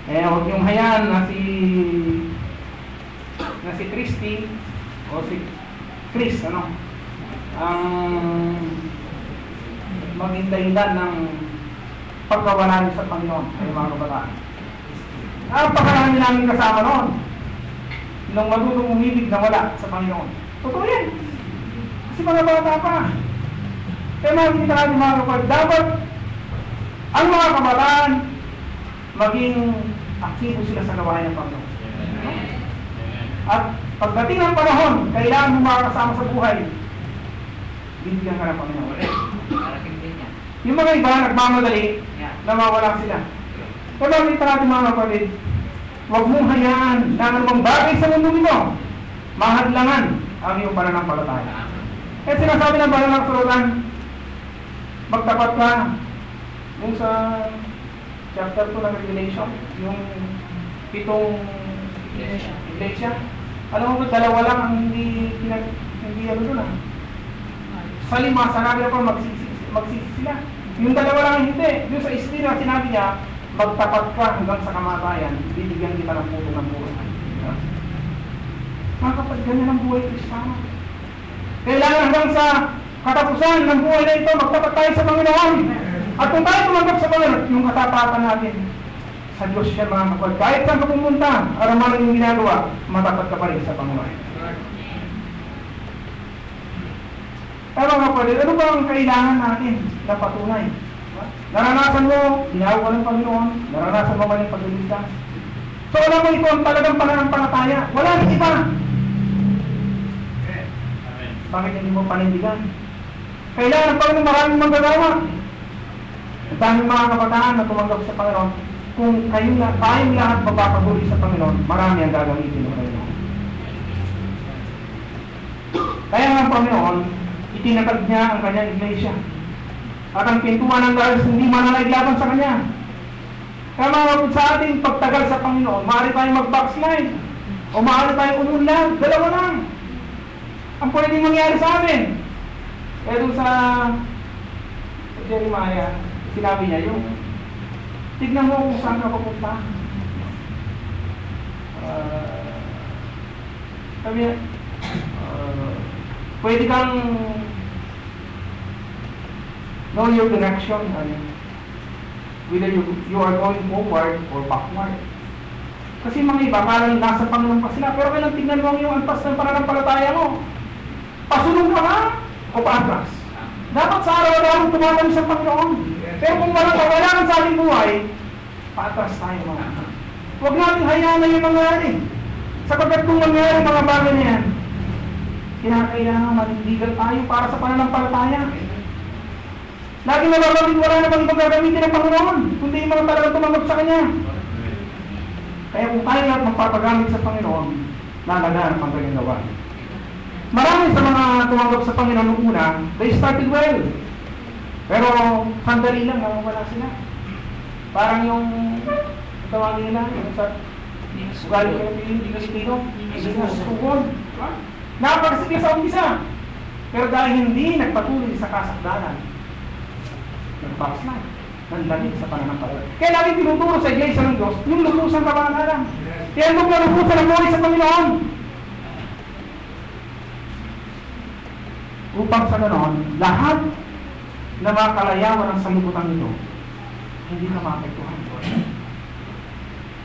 Huwag yung hayaan na si Christy o si Chris, ang maging dahilan ng pagkawala niyo sa Panginoon ay mga kabataan. Napakarami namin kasama noon nung matutong umibig na wala sa Panginoon. Totoo yan. Kasi mga bata pa. Kaya makikita natin mga kapatid, dapat ang mga kabataan maging aktibo sila sa gawain ng Panginoon. At pagdating ng panahon, kailangan mo makakasama sa buhay, bibigyan ka ng Panginoon. Yung mga iba, nagmamadali, nawawala sila. Kaya makikita natin mga kapatid, huwag mong hayaan na anumang bagay sa mundo nito, mahadlangan ang iyong pananampalataya. Kaya sinasabi ng banal na kasulatan, magtapat ka yung sa chapter 2 ng Revelation, yung 7 iglesia. Alam mo ba, dalawa lang ang hindi ano doon Sa 5, sinabi na po magsisi sila. Yung dalawa lang hindi. Yung sa Espiritu sinabi niya, magtapat ka hanggang sa kamatayan, bibigyan kita ng puto ng buhay. Mga kapatid, ganyan ang buhay Kristiyano. Kailangan hanggang sa katapusan ng buhay na ito, magtapat tayo sa Panginoon. At kung tayo tumanggap sa Panginoon, yung katapatan natin sa Diyos siya mga kapatid. Kahit saan ka pumunta, araw-araw yung ginagawa, matapat ka pa rin sa Panginoon. Pero mga kapatid, ano ba ang kailangan natin na patunay? Naranasan mo, ginawa ko ng Panginoon, naranasan mo man yung pagliligtas. So alam mo, ito ang talagang pananampalataya. Wala nang iba. Bakit hindi mo panindigan? Kailangan pa rin maraming magagawa. Ang daming mga kabataan na tumanggap sa Panginoon, kung kayong lahat mapapaguli sa Panginoon, marami ang gagamitin ng Panginoon. Kaya nga ang Panginoon, itinatag niya ang kanyang iglesia. At ang pintuan ng dahil hindi mananaglaban sa kanya. Kaya mga kapatid, sa ating pagtagal sa Panginoon, maaari tayong mag-backslide o maaari tayong umunlad. Dalawa lang ang pwedeng mangyari sa atin. Kaya doon sa Jeremiah, sinabi niya yung tignan mo kung saan ka papunta. Sabi niya, pwede kang know your direction, whether you are going forward or backward. Kasi mga iba, parang nasa Panginoon pa sila, pero kailang tignan mo yung antas ng pananampalataya mo. Pasunod ka na o paatras? Dapat sa araw-araw tumatawid sa Panginoon. Pero kung wala kang sa ating buhay, paatras tayo mga. Huwag natin hayaan na yung mangyari. Sapagkat kung mangyari mga bagay na yan, kinakailangan manindigan tayo para sa pananampalataya. Lagi na babagin, wala na bang ibang gagamitin ng Panginoon, kundi yung mga talagang tumanggap sa Kanya. Kaya kung tayo lahat magpapagamit sa Panginoon, nalagaan ang kanyang gawa. Marami sa mga tumanggap sa Panginoon noong una, they started well. Pero sandali lang, wala sila. Parang yung tawagin nila, yung sa ugali ko yung Pilipino, sukon. Napagsigil sa umpisa. Pero dahil hindi nagpatuloy sa kasakdalan, nag-backslide, nanlamig sa pananampalataya. Kaya namin tinuturo sa iglesia ng Diyos, yung lubusan kabanalan. Kaya huwag na lubusan ang buhay sa Panginoon. Upang sa ganoon, lahat na mga kalayawan ng sanlibutan nito, hindi ka maapektuhan.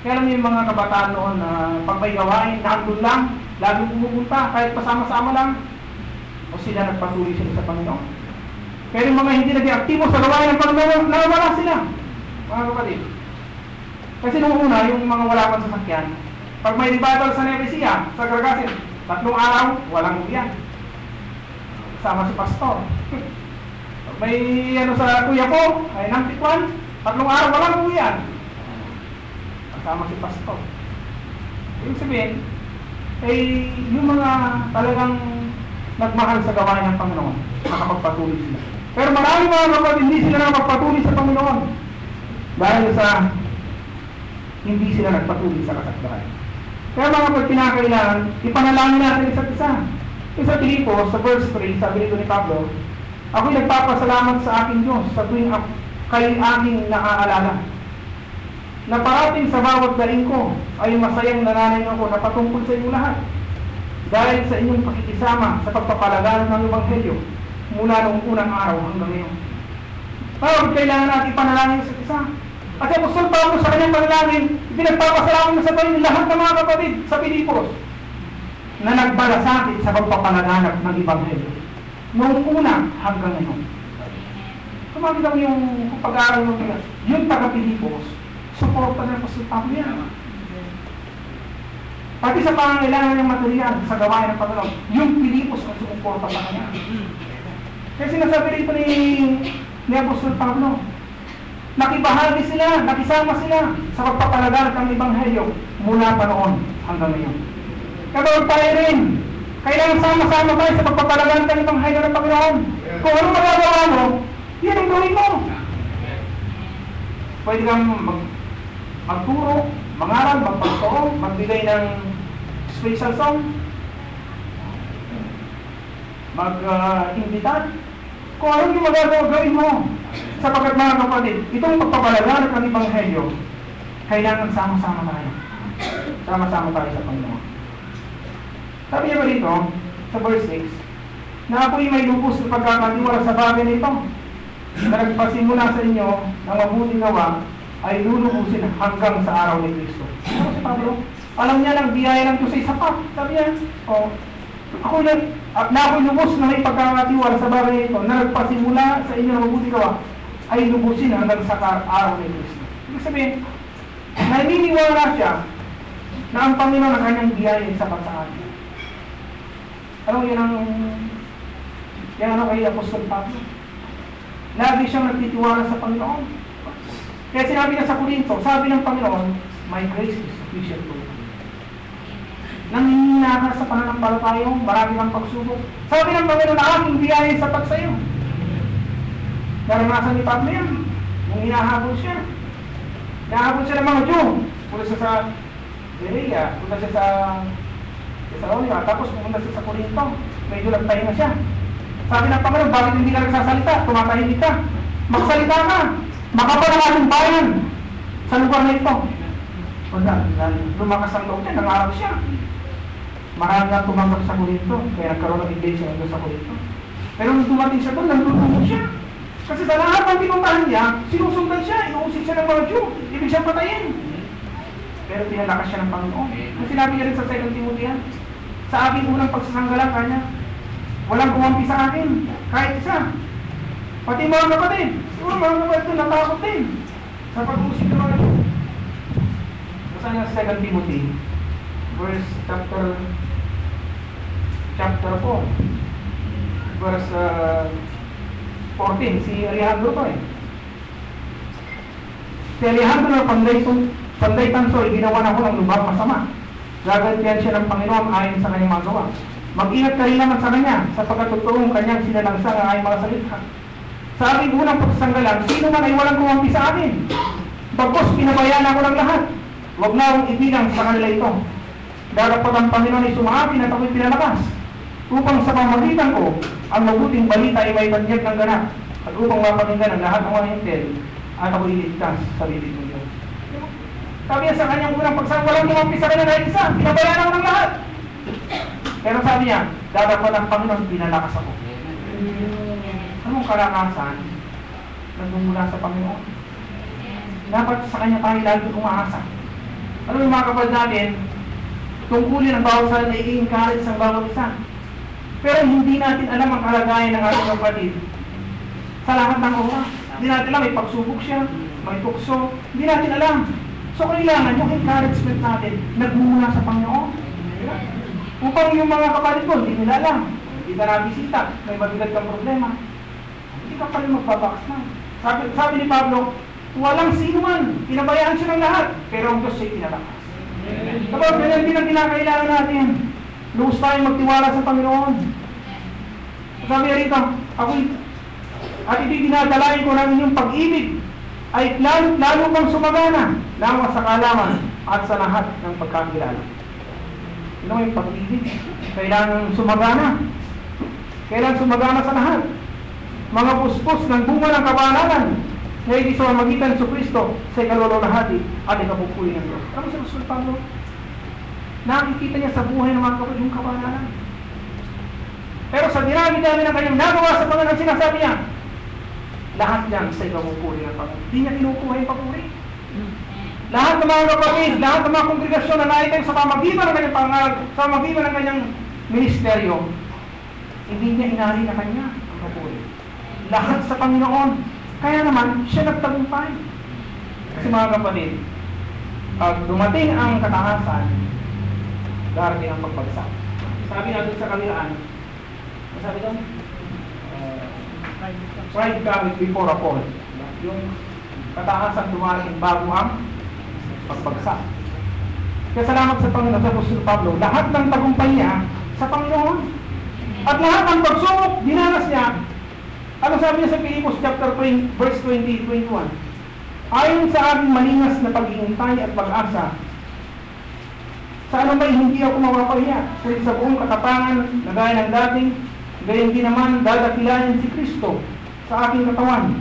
Kaya alam niyo yung mga kabataan noon na pag may gawain, nandun lang, laging pumupunta, kahit pasama-sama lang, o sila nagpatuloy sila sa Panginoon. Pero yung mga hindi naging aktibo sa gawain ng Panginoon, nawala sila, mga kapatid. Kasi nung una, yung mga wala pang sasakyan, pag may revival sa Nevesia, sa Gargasin, 3 araw, walang uwian. Sama si pastor. Pag may sa kuya ko, ay nang tikwan, 3 araw, walang uwian. Sama si pastor. Ibig sabihin, yung mga talagang nagmahal sa gawain ng Panginoon, nakapagpatuloy sila. Pero marami mga kapatid, hindi sila nakapagpatuloy sa Panginoon dahil sa hindi sila nagpatuloy sa kasakdalan. Kaya mga kapatid, pinakailangan, ipanalangin natin isa't isa. Sa Filipos, sa verse 3, sabi nito ni Pablo, ako'y nagpapasalamat sa aking Diyos sa tuwing kayo aking naaalala. na parating sa bawat daing ko ay masayang nananayin ako na patungkol sa inyong lahat. Dahil sa inyong pakikisama sa pagpapalaganap ng Ebanghelyo mula noong unang araw hanggang ngayon. Parang kailangan natin panalangin sa isa. At si Apostol Pablo sa kanyang panalangin, pinagpapasalamat na sa Panginoon lahat ng mga kapatid sa Pilipos na nagbalasakit sa pagpapalaganap ng Ebanghelyo noong una hanggang ngayon. Kung makita mo yung pag-aaral ng mga, yung taga-Pilipos, suporta ng Apostol Pablo yan. Pati sa pangangailangan ng material sa gawain ng Panginoon, yung Pilipos ang sumuporta sa kanya. Kasi sinasabi rito ni Apostol Pablo, nakibahagi sila, nakisama sila sa pagpapalaganap ng Ebanghelyo mula pa noon hanggang ngayon. Kaya tayo rin, kailangan sama-sama tayo sa pagpapalaganap ng Ebanghelyo ng Panginoon. Kung ano magagawa mo, yan ang gawin mo. Pwede kang magturo, mangaral, magpagturo, magbigay ng special song, mag-invitan. Kung ano yung magagawa, gawin mo. Sapagkat mga kapatid, itong pagpapalaganap ng Ebanghelyo, kailangan sama-sama tayo. Sama-sama tayo sa Panginoon. Sabi niya ba dito, sa verse 6, na ako'y may lubos na pagkakatiwala sa bagay nito, na nagpasimula sa inyo ng mabuting gawa, ay lulubusin hanggang sa araw ni Kristo. Ano si Pablo? Alam niya lang, biyaya lang ito sa isapat. Sabi niya, ako'y lubos na may pagkakatiwala sa bagay nito, na nagpasimula sa inyo ng mabuting gawa, ay lubusin hanggang sa araw ni Kristo. Ibig sabihin, naniniwala siya na ang Panginoon ang kanyang biyaya ay sapat sa atin. Ano yun ang kay Apostol Pablo? Lagi siyang nagtitiwala sa Panginoon. Kaya sinabi niya sa Korinto, sabi ng Panginoon, my grace is sufficient for you. Nanghihina ka sa pananampalataya, marami kang pagsubok. Sabi ng Panginoon, aking biyaya ay sapat sa iyo. Naranasan ni Pablo yan. Nung hinahabol siya. Hinahabol siya ng mga Diyo. Punta siya sa Berea, punta siya sa Thessalonica, tapos pumunta siya sa Corinto. Medyo nagtahin na siya. Sabi ng Panginoon, bakit hindi ka nagsasalita? Tumatahimik ka. Magsalita ka. Makapal ang ating bayan sa lugar na ito. Wala, lumakas ang loob niya, nangarap siya. Marami na tumanggap sa Corinto, kaya nagkaroon ng iglesia sa Corinto. Pero nung dumating siya doon, nandun siya. Kasi sa lahat ng pinuntahan niya, sinusundan siya, inuusik siya ng mga Diyo, ibig siyang patayin. Pero pinalakas siya ng Panginoon. Kung sinabi niya rin sa 2 Timothy, sa aking unang pagsasanggalang kanya, walang kumampi sa akin, kahit isa. Pati mga kapatid, siguro mga kapatid natakot din sa pag-uusik ng mga Diyo. Basta niya sa 2 Timothy, verse chapter 4, verse 14, si Alejandro to Si Alejandro na panday tanso, ginawa na ko ng lubag masama. Gagantihan siya ng Panginoon ayon sa kanyang magawa. Mag-ingat ka rin naman sa kanya, sapagkat totoong kanyang sinalangsang ang aking mga salita. Sa aking unang pagsasanggalan, sino man ay walang kumampi sa akin. Bagkus, pinabayaan ako ng lahat. Huwag na akong ibigang sa kanila ito. Darapat ang Panginoon ay sumakin at ako'y pinalakas, upang sa pamagitan ko, ang mabuting balita ay may pagyag ng ganap, at upang mapakinggan ang lahat ng mga hintel, at ako'y iligtas sa bibig ng Diyos. Sabi niya sa kanyang unang pagsasanggalan, walang kumampi sa kanya na isa, pinabayaan ako ng lahat. Pero sabi niya, darapat ang Panginoon, pinalakas ako. Anong kalakasan nagmumula sa Panginoon? Dapat sa kanya tayo lagi umaasa. Ano yung mga kapatid natin, tungkulin ang bawat sa na i-encourage ang bawat isa. Pero hindi natin alam ang kalagayan ng ating kapatid sa lahat ng oras. Hindi natin alam, may pagsubok siya, may tukso, hindi natin alam. So kailangan yung encouragement natin nagmumula sa Panginoon. Upang yung mga kapatid ko, hindi nila alam. Hindi ka nabisita, may mabigat kang problema. Hindi ka pa rin magbabox na. Sabi ni Pablo, walang sino man, pinabayaan siya ng lahat, pero ang Diyos siya'y pinalakas. Kapag ganyan din ang kinakailangan natin, lubos tayong magtiwala sa Panginoon. Sabi niya rito, at dinadalain ko ng inyong pag-ibig, ay lalo pang sumagana, lamang sa kaalaman at sa lahat ng pagkakilala. Ano yung pag-ibig? Kailangan sumagana. Kailangan sumagana sa lahat. Mga puspos ng bunga ng kabanalan Ngayon di sa magitan sa Kristo sa ikalulunahati at ikapupuli ng Diyos. Alam mo si Apostol Pablo, nakikita niya sa buhay ng mga kapatid yung kabanalan. Pero sa dinami-dami ng kanyang nagawa sa Panginoon, sinasabi niya, lahat yan sa ikapupuli ng Panginoon. Hindi niya kinukuha yung papuri. Lahat ng mga kapatid, lahat ng mga kongregasyon na naitin sa pamagitan ng kanyang pangaral, sa pamagitan ng kanyang ministeryo, hindi niya inari na kanya ang papuri. Lahat sa Panginoon. Kaya naman, siya nagtagumpay. Kasi mga kapatid, pag dumating ang kataasan, darating ang pagbagsak. Sabi natin sa kawilaan, sabi doon, pride comes before a fall. Yung kataasan dumarating bago ang pagbagsak. Kaya salamat sa Panginoon sa Apostol Pablo, lahat ng tagumpay niya sa Panginoon. At lahat ng pagsubok, dinanas niya. Ano sabi niya sa Pilipos chapter 20, verse 20-21? Ayon sa aking malingas na paghihintay at pag-asa, sa ano may hindi ako mapapahiya, kasi sa buong katapangan na gaya ng dating, gayon din naman dadakilanin si Kristo sa aking katawan,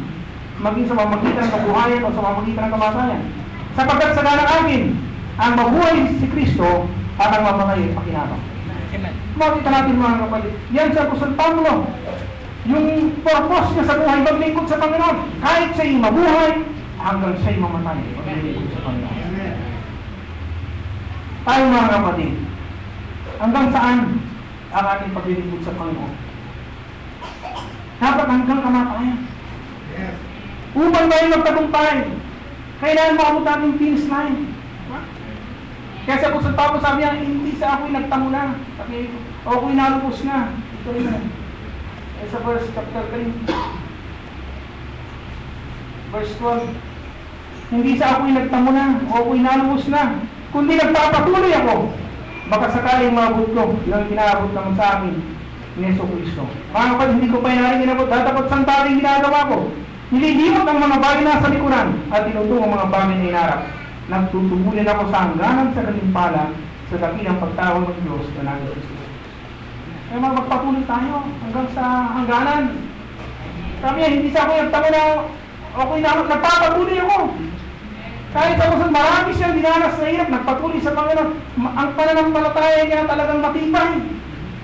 maging sa pamamagitan ng kabuhayan o sa pamamagitan ng kamatayan. Sapagkat sa ganang akin, ang mabuhay si Kristo at ang mamatay ay pakinabang. Makita natin mga kapatid, yan sa Apostol Pablo, yung purpose niya sa buhay, maglingkod sa Panginoon, kahit siya'y mabuhay, hanggang siya'y mamatay, maglingkod sa Panginoon. Tayo mga kapatid, hanggang saan ang ating paglilingkod sa Panginoon? Dapat hanggang kamatayan. Upang tayo magtagumpay, kailangan maabot natin yung finish line. Kaya sa Apostol Pablo sabi niya, hindi sa ako'y nagtamo na. Sabi, o ako'y nalubos na. Ito rin na. Sa verse chapter 3, verse 12, hindi sa ako'y nagtamo na, o ako'y nalubos na, kundi nagpapatuloy ako. Baka sakaling maabot ko, yung pinaabot naman sa akin ni Yesu Cristo. Mga kapatid, hindi ko pa inaring inabot, datapot santaling ginagawa ko. Nililimot ang mga bagay na sa likuran at tinutungo ang mga bagay na inarap. Nagtutubulin ako sa hangganan sa kalimpala sa dakilang pagtawag ng Diyos na nangis Cristo. Kaya magpatuloy tayo hanggang sa hangganan. Sabi niya, hindi sa ako nagtamo na ako'y nagpapatuloy ako. Kahit ako marami siyang dinanas na hirap, nagpatuloy sa Panginoon. Ang pananampalataya niya talagang matibay.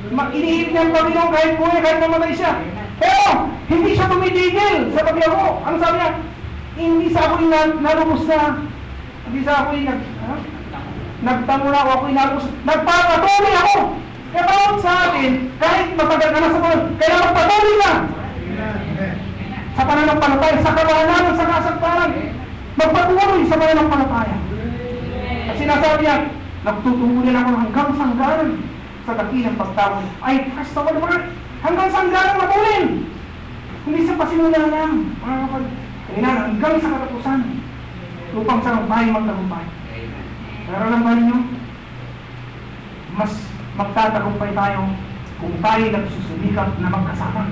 Inihiip niya ang Panginoon kahit buhay, kahit namatay siya. Pero, hindi siya tumitigil sa paglaro. Ano sabi niya? Hindi sa ako'y nalubos na. Hindi sa ako'y nagtamo na o ako'y nalubos. Nagpapatuloy ako. Kaya bawat sa atin, kahit matagal ka na sa Panginoon, kaya magpatuloy ka. Sa pananampalataya, sa kabanalan, sa kasagparan. Magpatuloy sa pananampalataya. At sinasabi niya, nagtutuloy ako hanggang sa hangganan sa dakilang pagtawag. Ay, first of all, hanggang sa hangganan matulin. Hindi sa pasimula lang, mga kapatid. Kailangan hanggang sa katapusan. Upang sa tayo magtagumpay. Pero alam ba ninyo, mas magtatagumpay tayo kung tayo nagsusumikap na magkasama.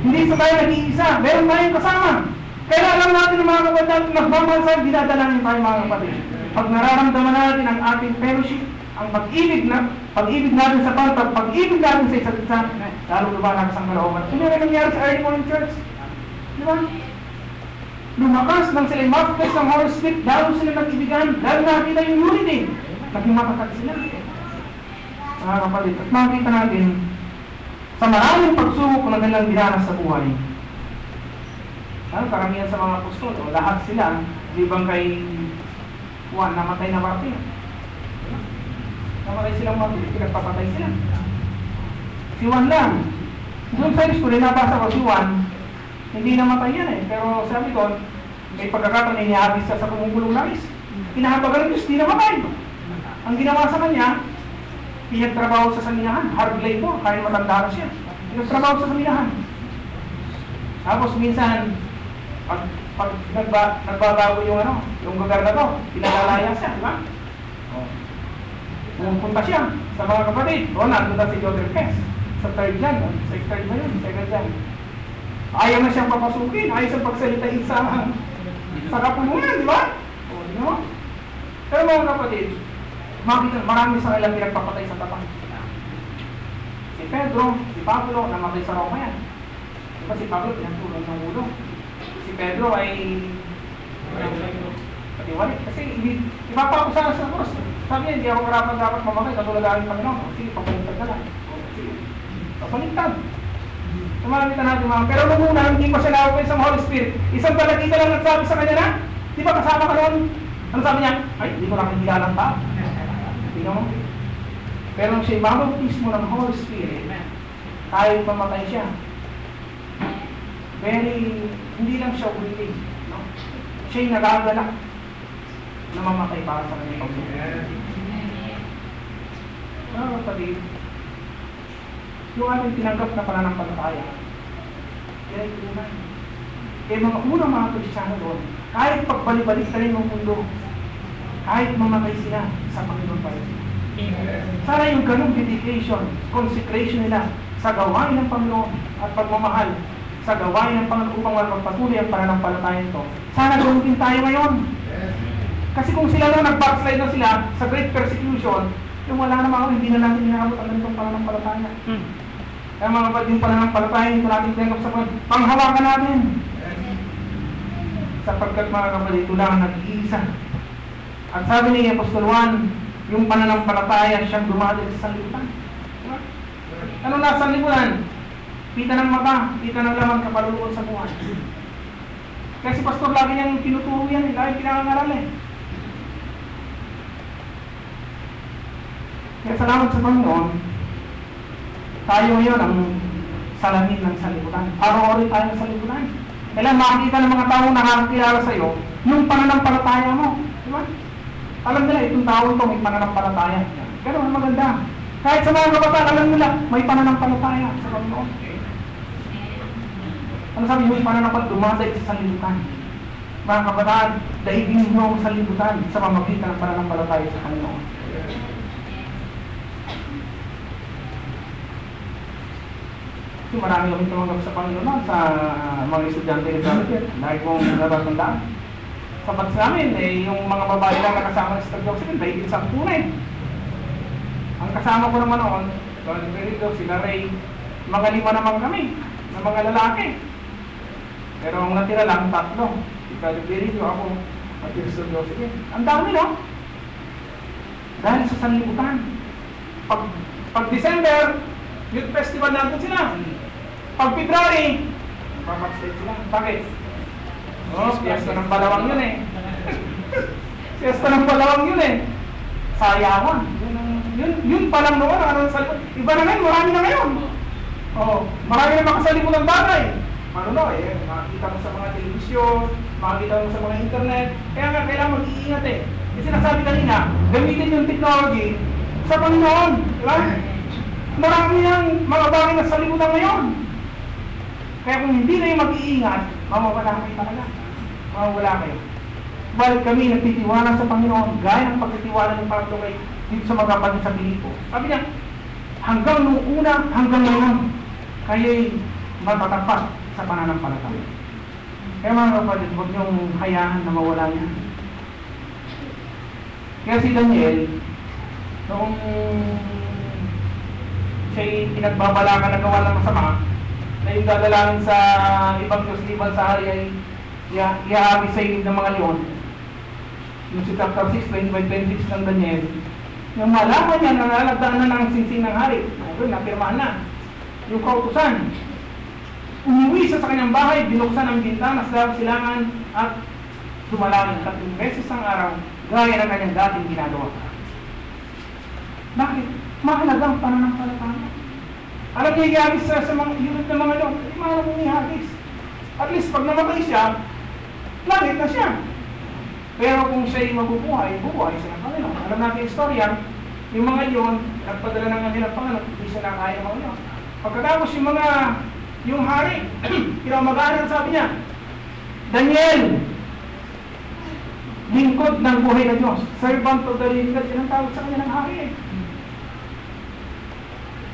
Hindi sa tayo nag-iisa, meron tayong kasama. Kaya alam natin ng mga kapatid, nagmamansal, dinadalanin tayo mga kapatid. Pag nararamdaman natin ang ating fellowship, ang pag-ibig natin sa Panginoon, pag-ibig natin sa isa't isa, lalo lumakas ang kalooban. Ano yung nangyari sa early morning church? Di ba? Lumakas nang sila mapagkas ng Holy Spirit, lalo sila nag-ibigan, lalo nakita yung unity. Naging matatag sila. Mga kapatid, at makikita natin, sa maraming pagsubok na kanilang dinanas sa buhay, karamihan sa mga apostol, o lahat sila, di bang kay Juan, namatay na Martir. Namatay silang Martir, pinagpapatay sila. Si Juan lang. Doon sa history, nabasa ko si Juan, hindi namatay yan pero sabi ko, may pagkakataon inihabis siya sa kumugulong langis. Pinahabagan ng Diyos, di namatay. Ang ginawa sa kanya, pinagtrabaho sa saminahan, hard labor, kahit matanda na siya. Pinagtrabaho sa saminahan. Tapos minsan, pag nagbabago yung gobernador, pinalalaya siya, di ba? Pumunta siya sa mga kapatid. O, nandun na si Joseph Hess sa third John, second John. Ayaw na siyang papasukin, ayaw siyang pagsalitain sa kapulungan, di ba? O, di ba? Pero mga kapatid, marami sa ilang pinagpapatay sa tapang. Si Pedro, si Pablo, namatay sa Roma yan. Diba si Pablo, pinagtulong ng ulo. Si Si Pedro ay patiwalik. Kasi ipapako sana sa cross. Sabi niya, hindi ako karapan dapat mamatay. Katulad ang Panginoon. Sige, papaligtad ka lang. Sige, papaligtad. Tumalitan natin mga. Pero nung una, hindi pa siya nakapin sa Holy Spirit. Isang talagita lang nagsabi sa kanya na, di ba kasama ka noon? Ano sabi niya? Ay, hindi ko nakikilala ang tao. Hindi naman. Pero nung siya ibabautismo ng Holy Spirit, kahit mamatay siya, hindi lang siya willing. No? Siya'y nagagalak na mamatay para sa kanyang pagbubuhay. Kapatid, yung ating tinanggap na pananampalataya, yan ay tunay. Kaya mga unang mga Kristiyano doon, kahit pagbalik-balik na rin ng mundo, kahit mamatay sila sa Panginoon pa rin. Sana yung ganong dedication, consecration nila sa gawain ng Panginoon at pagmamahal sa gawain ng Panginoon upang magpatuloy ang pananampalataya nito. Sana gawin din tayo ngayon. Kasi kung sila na nag-backslide na sila sa great persecution, yung wala naman ako, hindi na natin inaabot ang ganitong pananampalataya. Kaya mga kapatid, yung pananampalataya, hindi natin tinanggap sa Panginoon. Panghawakan natin. Sapagkat mga kapatid, ito lang nag-iisa. At sabi ni Apostol Juan, yung pananampalataya siyang dumadal sa sanlibutan. Diba? Ano nasa sanlibutan? Pita ng mata, pita ng laman, kapaluluan sa buhay. Kasi pastor, lagi niyang tinuturo yan, lagi pinangangaral eh. Kaya salamat sa Panginoon, tayo ngayon ang salamin ng sanlibutan. Araw-araw tayo ng sanlibutan. Kailan makikita ng mga tao na nakakilala sa iyo, yung pananampalataya mo. Diba? Alam nila, itong tao ito may pananampalataya. Pero ang maganda, kahit sa mga kabataan, alam nila, may pananampalataya sa Panginoon. Ano sabi mo, yung pananampalataya, dumaday sa sanlibutan. Mga kabataan, daigin mo ang sanlibutan sa pamagitan ng pananampalataya sa Panginoon. Kasi marami kami tumanggap sa Panginoon sa mga estudyante ni Joseph. Dahil kong natatandaan. Sapat sa amin, yung mga babae lang nakasama sa Sister Joseph, dahil isang tunay. Ang kasama ko naman noon, sila Ray, mga 5 naman kami, na mga lalaki. Pero ang natira lang, 3. Si Caliberido, ako, at si Sister Joseph. Ang dami, no? Dahil sa sanlibutan. Pag December, youth festival natin sila. Pag February, papagstate sila. Bakit? Piyesta ng Palawang yun eh. Piyesta ng Palawang yun eh. Sayawan. Yun pa lang noon. Ano sa iba na ngayon, marami na ngayon. Marami na makasalibot ng bagay. Makikita mo sa mga telebisyon, makikita mo sa mga internet. Kaya nga, kailangan mag-iingat eh. Kasi nasabi kanina, gamitin yung technology sa Panginoon. Diba? Marami ng mga bagay na sa libutan ngayon. Kaya kung hindi na yung mag-iingat, mawawala kayo talaga. Mawawala kayo. Balik kami nagtitiwala sa Panginoon, gaya ng pagtitiwala ng Panginoon kay dito sa mga kapatid sa Pilipo. Sabi niya, hanggang nung una, hanggang ngayon, kayo'y matatapat sa pananampalataya. Kaya mga kapatid, huwag niyong hayaan na mawala niya. Kaya si Daniel, noong siya'y pinagbabalakan na gawa ng masama, na yung dadalangin sa ibang Diyos liban sa hari ay iaabis sa ilid ng mga leon. Yung si chapter 6, 25-26 ng Daniel, yung malaman niya na nalagdaan na ng singsing ng hari, napirmahan na. Yung kautusan, umuwi sa kanyang bahay, binuksan ang bintana sa silangan at dumalangin 3 beses ang araw, gaya ng kanyang dating ginagawa. Bakit? Mahalaga ang pananampalataya. Alam niya i-hagis sa mga unit ng mga loob, mahalaga mong i-hagis. At least pag namatay siya, langit na siya. Pero kung siya'y mabubuhay, bubuhay siya ng Panginoon. Alam natin yung istorya, yung mga yun, nagpadala ng kanilang Panginoon, hindi siya nakaya ng mga yun. Pagkatapos yung hari, pinamagalan, sabi niya, Daniel, lingkod ng buhay na Diyos, servant of the living God, yan ang tawag sa kanya ng hari eh.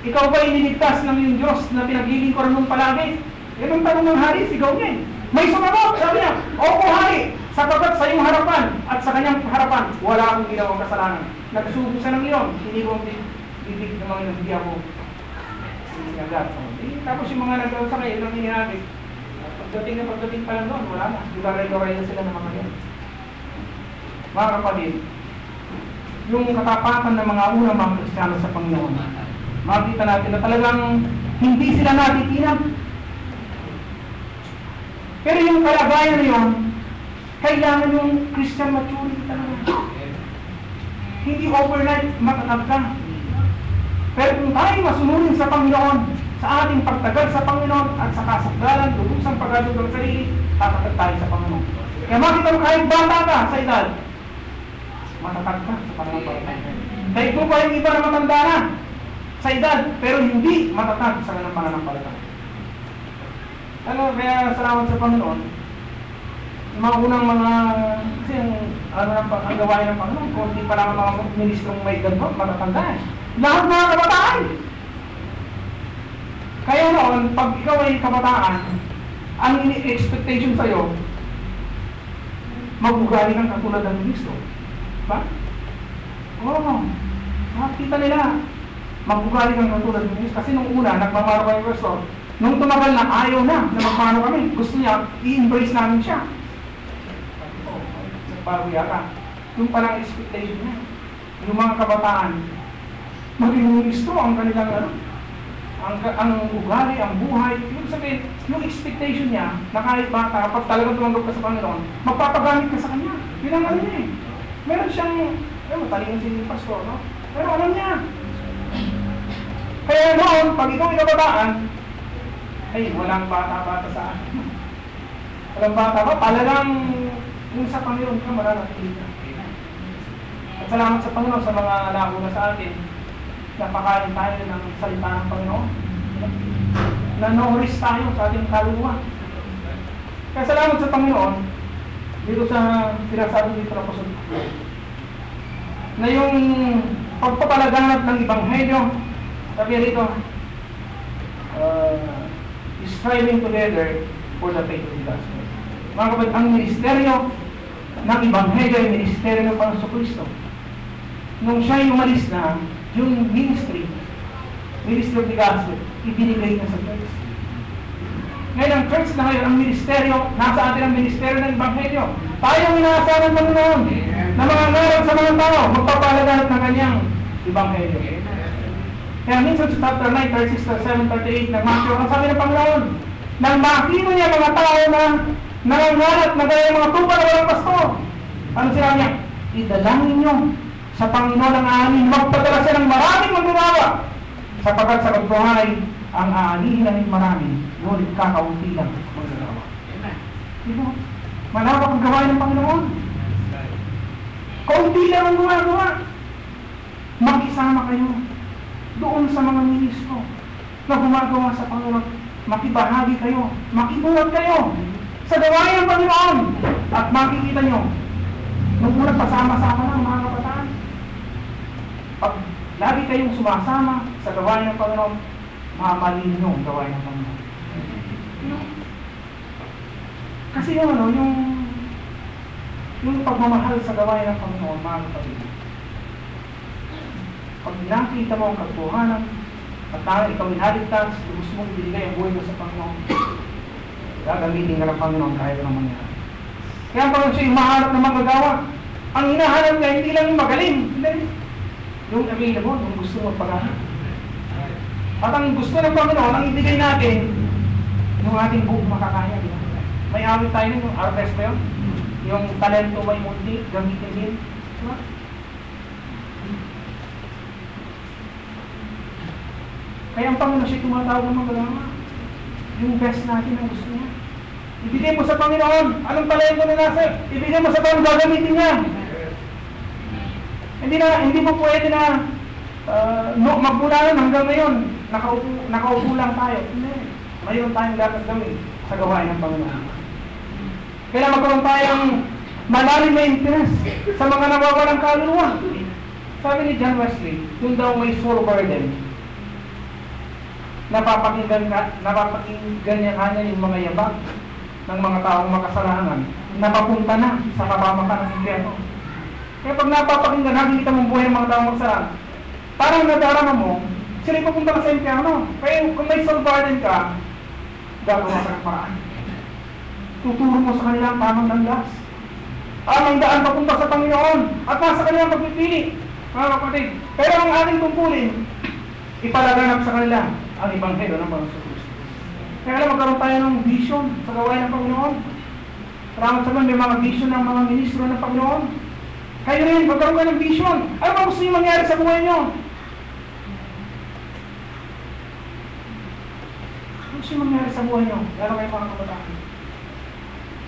Ikaw ba iniligtas ng yung Diyos na pinaglilingkuran mong palagi? Yan ang tanong ng hari, sigaw niya eh. May sumagot, sabi niya, opo hari, sapagkat sa iyong harapan at sa kanyang harapan, wala akong ginawang kasalanan. Nagsubo siya ng iyon, hindi ko bibig ng mga hindi ako sinagat. Tapos yung mga nagawang sa kayo, nang hinihagis, Pagdating pa lang doon, wala na. Lugaray-lugaray na sila ng mga yan. Mga kapatid, yung katapatan ng mga unang mga Kristiyano sa Panginoon, makikita natin na talagang hindi sila natitinag. Pero yung kalagayan na yun, kailangan yung Christian maturity talaga. Hindi overnight matatag ka. Pero kung tayo masunurin sa Panginoon, sa ating pagtagal sa Panginoon at sa kasakdalan, lubusang pagkatod ng sarili, tatatag tayo sa Panginoon. Kaya makita mo kahit bata ka sa edad, matatag ka sa pananampalataya. Dahil kung pa yung iba na matanda na sa edad, pero hindi matatag sa kanilang pananampalataya. Kaya salamat sa Panginoon, yung mga unang mga, kasi ang gawain ng Panginoon, kung hindi pa lang mga ministrong may gandong, matatanda eh. Lahat mga kabataan. Kaya noon, pag ikaw ay kabataan, ang expectation sa'yo, mag-ugali kang katulad ng Kristo. Ba? Oo. Makikita nila, mag-ugali kang katulad ng Kristo. Kasi nung una, nagmamaro kami Kristo. Nung tumagal na, ayaw na magmano kami. Gusto niya, i-embrace namin siya. Paruya ka. Yung palang expectation niya. Yung mga kabataan, maging Kristo ang kanilang ang ugali, ang buhay. Yung sabihin, yung expectation niya, na kahit bata, kapag talagang tumanggap ka sa Panginoon, magpapagamit ka sa Kanya. Yun ang ano niya eh. Meron siyang, matalingin si pastor, no? Pero alam niya. Kaya noon, pag ikaw ay kabataan, ay, walang bata-bata sa akin. Walang bata ba? Talagang, kung sa Panginoon ka, mananatili ka. At salamat sa Panginoon sa mga nauna sa atin. Napakain tayo ng salita ng Panginoon. Nanoris tayo sa ating kaluluwa. Kaya salamat sa Panginoon, dito sa sinasabi dito na Apostol, na yung pagpapalaganap ng Ebanghelyo, sabi rito, striving together for the faith of the gospel. Mga kapatid, ang ministeryo ng Ebanghelyo ay ministeryo ng Panginoon. Nung siya umalis na, yung ministry of the gospel, ibinigay na sa church. Ngayon ang church na ngayon, ang ministeryo, nasa atin ang ministeryo ng Ebanghelyo. Tayo ang inaasahan ng Panginoon na mga ngayon sa mga tao, magpapalaganap ng kanyang Ebanghelyo. Kaya minsan sa chapter 9, 36, 37, 38 ng Matthew, ang sabi ng Panginoon, nang makita niya mga tao na nangangalat na gaya mga tupa na walang pastor. Ano sinabi niya? Idalangin niyo sa Panginoon ang aanin, magpadala siya ng maraming magdurawa. Sapagkat sa kagbuhay, ang aanihin namin marami, ngunit kakaunti lang magdurawa. Diba? Malawak ang gawain ng Panginoon. Kaunti lang ang gumagawa. Makisama kayo doon sa mga ministro na gumagawa sa Panginoon. Makibahagi kayo, makibuhat kayo sa gawain ng Panginoon. At makikita nyo, nung una pasama-sama lang mga kabataan. Pag lagi kayong sumasama sa gawain ng Panginoon, mamahalin nyo ang gawain ng Panginoon. Kasi yung pagmamahal sa gawain ng Panginoon, mga kapatid, pag nakita mo ang katotohanan at ikaw inaligtas, gusto mong ibigay ang buhay mo sa Panginoon, gagamitin ka ng Panginoon kahit anong mangyari. Kaya ang Panginoon siya yung mahanap na magagawa. Ang hinahanap niya, hindi lang yung magaling, hindi. Yung available, yung gusto mo paghahanap. At ang gusto ng Panginoon, ang ibigay natin, yung ating buong makakaya. May awit tayo nun, yung harvest ba yun? Yung talento may munti, gamitin din. Diba? Kaya ang Panginoon siya tumatawag ng magagawa. Yung best natin ang gusto niya. Ibigay mo sa Panginoon. Anong talento na nasa? Ibigay mo sa Panginoon, gagamitin niya. Hindi mo pwede na magmula nun hanggang ngayon, nakaupo lang tayo. Hindi. Mayroon tayong dapat gawin sa gawain ng Panginoon. Kaya magkaroon tayong malalim na interest sa mga nawawalang kaluluwa. Sabi ni John Wesley, yung daw may soul burden, napapakinggan niya kanya yung mga yabang ng mga taong makasalanan, napapunta na sa kapamakan ng impyerno. Kaya pag napapakinggan, nakikita mong buhay ng mga taong makasalanan, parang nadarama mo, sila pupunta ka sa impyerno. Kaya kung may soul burden ka, gagawa ka ng paraan. Tuturo mo sa kanila ang tamang landas. Ang daan papunta sa Panginoon at nasa kanilang pagpipili, mga kapatid. Pero ang ating tungkulin, ipalaganap sa kanila ang Ebanghelyo ng Panginoon Kristo. Kaya alam, magkaroon tayo ng vision sa gawain ng Panginoon. Salamat sa may mga vision ng mga ministro ng Panginoon. Kayo rin, magkaroon kayo ng vision. Ano ba gusto nyo mangyari sa buhay nyo? Ano gusto nyo mangyari sa buhay nyo? Lalo kayo mga kabataan.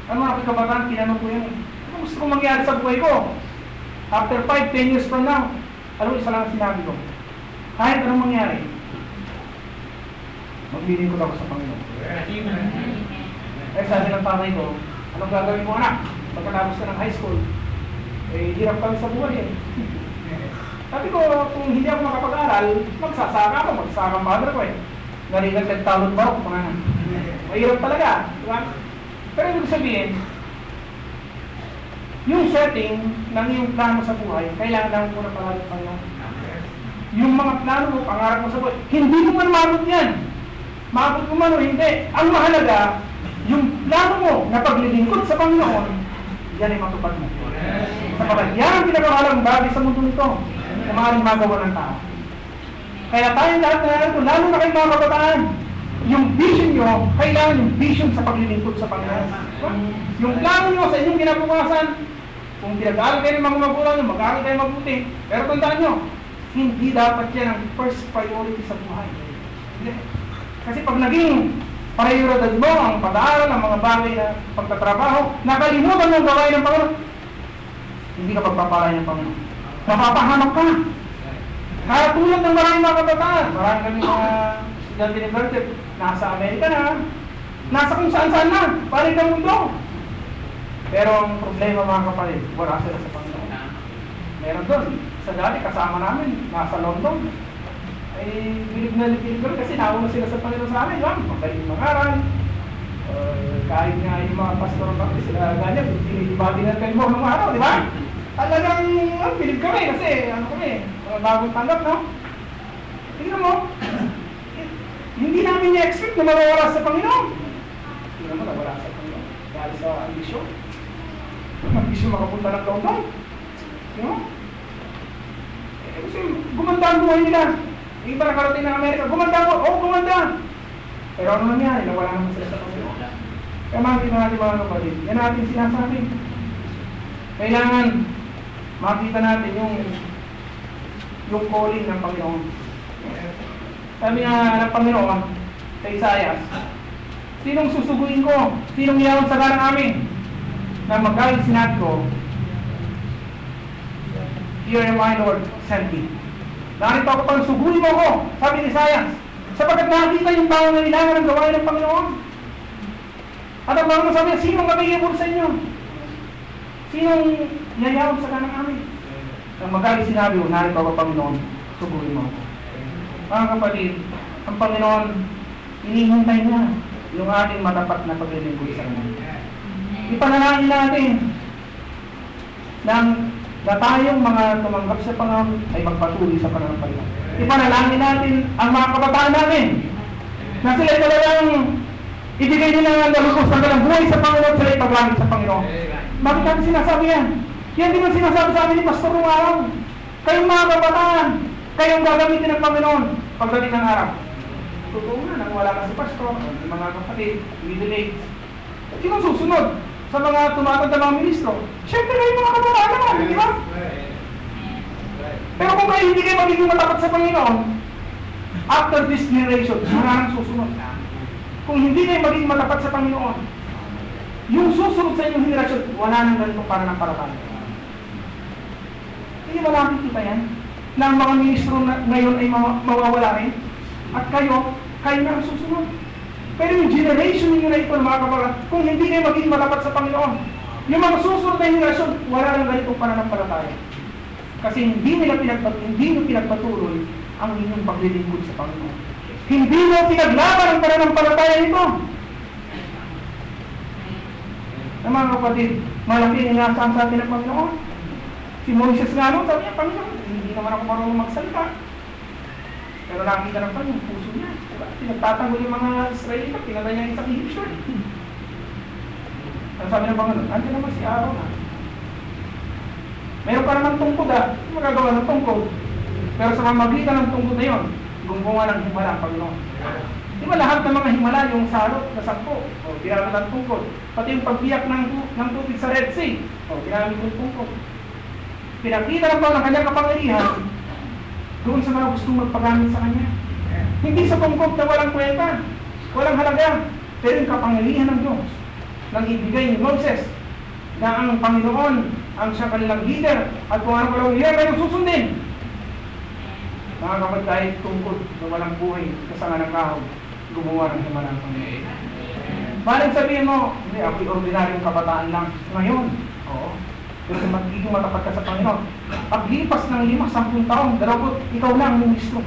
Ang mga kabataan, tinanong ko yan. Ano gusto kong mangyari sa buhay ko? After 5-10 years from now, alam mo, isa lang ang sinabi ko. Kahit anong mangyari, maglilingkod ako sa Panginoon. Eh, sabi ng tatay ko, anong gagawin mo anak? Pagkatapos ka ng high school, eh, hirap kami sa buhay eh. Sabi ko, kung hindi ako makapag-aral, magsasaka ako, magsasaka ang mother ko eh. Narinig nagtalon barok, mga mahirap talaga, di ba? Pero ibig sabihin, yung setting ng iyong plano sa buhay, kailangan lang muna palagi ng Panginoon. Yung mga plano mo, pangarap mo sa buhay, hindi mo man maabot yan. Maabot mo man o hindi. Ang mahalaga, yung plano mo na paglilingkod sa Panginoon, yan ay matupad mo. Sapagkat yan ang pinakamahalang bagay sa mundo nito na maaaring magawa ng tao. Kaya tayo lahat na ito, lalo na kayo mga kabataan, yung vision nyo, kailangan yung vision sa paglilingkod sa Panginoon. Yung plano nyo sa inyong kinabukasan, kung pinag-aaral kayo ng mga magulang, mag-aaral kayo mabuti. Pero tandaan nyo, hindi dapat yan ang first priority sa buhay. Hindi. Kasi pag naging prioridad mo ang pag-aaral, ang mga bagay na pagtatrabaho, nakalimutan mo ang gawain ng Panginoon, hindi ka pagpapalay ng Panginoon. Mapapahanap ka. Kaya tulad ng maraming mga kabataan, maraming kami mga estudyante university, nasa Amerika na, nasa kung saan-saan na, balik ng mundo. Pero ang problema mga kapatid, wala sila sa Panginoon. Meron doon, sa dati kasama namin, nasa London. Ay, bilib na bilib ko kasi nauna sila sa Panginoon sa amin, lang, magaling mangaral. Kahit nga yung mga pastor natin, sila ganyan, pinibati na kayo mo ng araw, di ba? Talagang, bilib kami kasi, ano kami, mga bagong tanggap, no? Tingnan mo, hindi namin i-expect na mawawala sa Panginoon. Hindi naman nawala sa Panginoon. Dahil sa ambisyon. Ambisyon makapunta ng London. Tingnan mo? Kasi gumanda ang buhay nila. Yung iba nakarating ng Amerika, gumanda mo, gumanda. Pero ano nangyari? Nawala naman sila sa Panginoon. Kaya makikita natin mga kapatid. Yan natin sinasabi. Kailangan makita natin yung calling ng Panginoon. Sabi nga ng Panginoon kay Isaias, sinong susuguin ko? Sinong iyawan sa garang amin? Na magaling sinabi ko, here am I, Lord, send me. Narito ako pang suguin mo ko, sabi ni Isaias, sapagkat nakita yung tao na nilangan ng gawain ng Panginoon. At ang Panginoon sabi niya, sinong mabigyan sa inyo? Sinong iyawan sa garang amin? Nang magaling sinabi ko, narito ako, Panginoon, suguin mo ako. Mga kapatid, ang Panginoon, hinihintay niya yung ating matapat na paglilingkod sa Kanya. Ipanalangin natin na tayong mga tumanggap sa Panginoon ay magpatuloy sa pananampalataya. Ipanalangin natin ang mga kabataan natin na sila talagang ibigay nila ng dalugos ng dalang buhay sa Panginoon, sila ipaglamit sa Panginoon. Bakit natin sinasabi yan? Yan din ang sinasabi sa amin ni Pastor nung araw. Kayong mga kabataan, kayong gagamitin ng Panginoon pagdating ng araw. Totoo nga, nang wala na si Pastor, yung mga kapatid, middle age. Sino susunod sa mga tumatanda mga ministro? Siyempre kayo mga kabataan naman, di ba? Pero kung kayo hindi kayo magiging matapat sa Panginoon, after this generation, wala nang susunod. Kung hindi kayo magiging matapat sa Panginoon, yung susunod sa inyong generasyon, wala nang ganitong pananampalataya. Hindi ba nakikita yan? Na ang mga ministro ngayon ay mawawala rin. At kayo na ang susunod. Pero yung generation ninyo na ito, mga kabagat, kung hindi kayo maging matapat sa Panginoon, yung mga susunod na generasyon, wala nang ganitong pananampalataya. Kasi hindi nyo pinagpatuloy ang inyong paglilingkod sa Panginoon. Hindi nyo pinaglaban ang pananampalataya nito. Na mga kapatid, malaki ang inaasahan sa atin ng Panginoon. Si Moises nga nung sabi niya, Panginoon, hindi naman ako marunong magsalita. Pero nakita ng Panginoon, yung puso niya. Diba? Pinagtatanggol yung mga Israelita, pinatay niya isang Egyptian. Ang sabi ng Panginoon, nandiyan naman si Aaron ha. Meron pa naman tungkod ha, magagawa ng tungkod. Pero sa pamamagitan ng tungkod na yun, gumbungan ng himala ang Panginoon. Di ba lahat ng mga himala yung salot na 10, o ginamit ang tungkod. Pati yung pagbiyak ng tubig sa Red Sea, o ginamit yung tungkod. Pinakita ng Panginoon ng kanyang kapangyarihan doon sa mga gustong magpagamit sa kanya. Hindi sa tungkod na walang kwenta, walang halaga, pero yung kapangyarihan ng Diyos nang ibigay ni Moses na ang Panginoon ang siyang kanilang leader at kung ano walang leader kayo susundin. Mga kapag kahit tungkod na walang buhay kasama ng kahoy, gumawa ng himala ng Panginoon. Maling sabihin mo, hindi, ako'y ordinaryong kabataan lang. Ngayon, oo. Kasi magiging matapat ka sa Panginoon. Paglipas ng 5-10 taon, dalawot, ikaw lang ang ministro.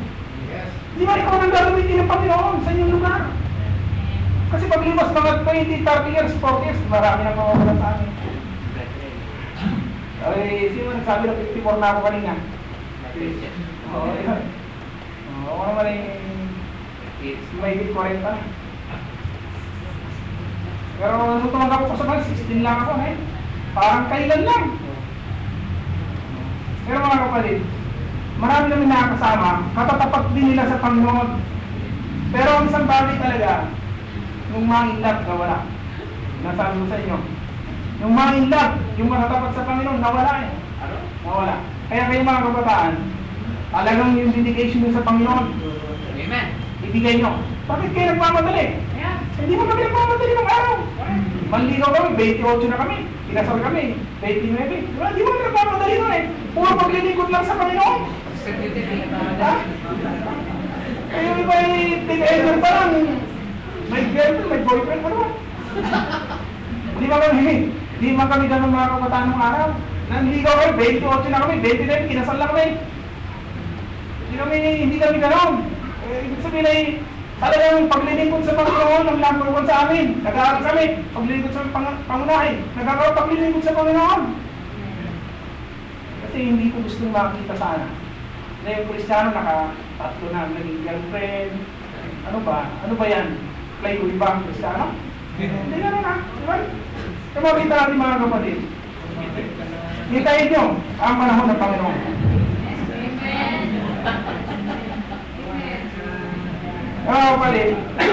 Di ba ikaw nang gagamitin ng Panginoon sa inyong lugar? Kasi paglipas mga 20, 30 years, 40 years, marami na mawawala sa amin. Ay, sino nagsabi na 54 na ako kanina? Oo, yun. Oo, naman may 40 na. Pero nung tumangga ko sa mga 16 lang ako, eh. Parang kailan lang. Pero mga kapatid, marami namin nakakasama, katatapat din nila sa Panginoon. Pero ang isang bagay talaga, yung ma-inlove na wala. Nasabi ko sa inyo. Yung ma-inlove, yung matatapat sa Panginoon, nawala eh. Nawala. Kaya kayo mga kabataan, talagang yung dedication nyo sa Panginoon. Amen. Ibigay nyo. Bakit kayo nagmamadali? Hindi mo kami nagmamadali ng araw. Manligaw kami, 28 na kami. Pinasal kami, 29. Diba? Hindi mo kami nagmamadali nun eh. Puro paglilingkod lang sa Panginoon. Ha? Kayo iba ay teenager pa lang. May girlfriend, may boyfriend, ano ba? Di ba kami ganun mga kabataan ng araw. Nanligaw kayo, 28 na kami, 29, kinasal na kami. Hindi kami ganun. Ibig sabihin ay talagang paglilingkod sa Panginoon ang number 1 sa amin. Nag-aaral kami, paglilingkod sa pangunahin. Nagkakaroon paglilingkod sa Panginoon. Kasi hindi ko gustong makita sana na yung Kristiyano naka-tatlo na naging girlfriend. Ano ba yan? Playboy ba ang Kristiyano? Hindi na na. Diba? Kaya makita natin mga kapatid. Hintayin nyo ang panahon ng Panginoon. Mga kapatid,